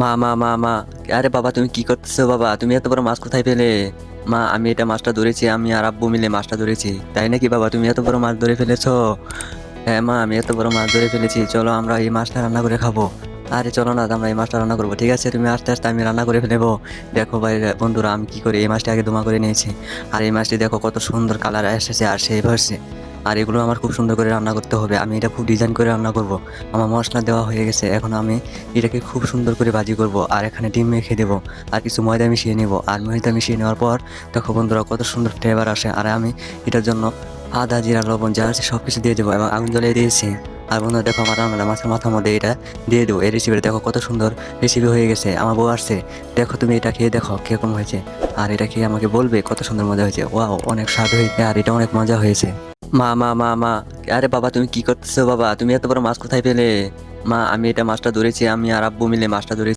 মা মা মা মা আরে বাবা, তুমি কি করতেছো? বাবা, তুমি এত বড় মাছ কোথায় পেলে? মা, আমি এটা মাছটা ধরেছি, আমি আর আব্বু মিলে মাছটা ধরেছি। তাই নাকি বাবা? তুমি এত বড় মাছ ধরে ফেলেছো? হ্যাঁ মা, আমি এত বড় মাছ ধরে ফেলেছি, চলো আমরা এই মাছটা রান্না করে খাবো। আরে চলো না, আমরা এই মাছটা রান্না করবো। ঠিক আছে, তুমি আস্তে আস্তে, আমি রান্না করে ফেলবো। দেখো ভাই বন্ধুরা, আমি কি করি, এই মাছটা আগে দোমা করে নিয়েছি। আর এই মাছটি দেখো কত সুন্দর কালার এসেছে আর সেই ভাসছে। আর এগুলো আমার খুব সুন্দর করে রান্না করতে হবে, আমি এটা খুব ডিজাইন করে রান্না করব। আমার মশলা দেওয়া হয়ে গেছে, এখন আমি এটাকে খুব সুন্দর করে ভাজি করব। আর এখানে ডিম মেখে দেবো, আর কিছু ময়দা মিশিয়ে নেব। আর ময়দা মিশিয়ে নেওয়ার পর দেখো বন্ধুরা কত সুন্দর ফ্লেভার আসে। আর আমি এটার জন্য আদা, জিরা, লবণ যা আছে সব কিছু দিয়ে দেবো এবং আগুন জ্বালিয়ে দিয়েছি। আর বন্ধুরা দেখো, আমার রান্নাটা মাছের মাথার মধ্যে এটা দিয়ে দেবো। এই রেসিপিটা দেখো কত সুন্দর রেসিপি হয়ে গেছে। আমার বউ আসছে, দেখো তুমি এটা খেয়ে দেখো কিরকম হয়েছে। আর এটা খেয়ে আমাকে বলবে কত সুন্দর মজা হয়েছে। ওয়াও, অনেক স্বাদ হয়েছে আর এটা অনেক মজা হয়েছে। মা মা মা মা আরে বাবা, তুমি কি করতেছো? বাবা, তুমি এত বড় মাছ কোথায় পেলে? মা, আমি এটা মাছটা ধরেছি, আমি আর আব্বু মিলে মাছটা ধরেছি।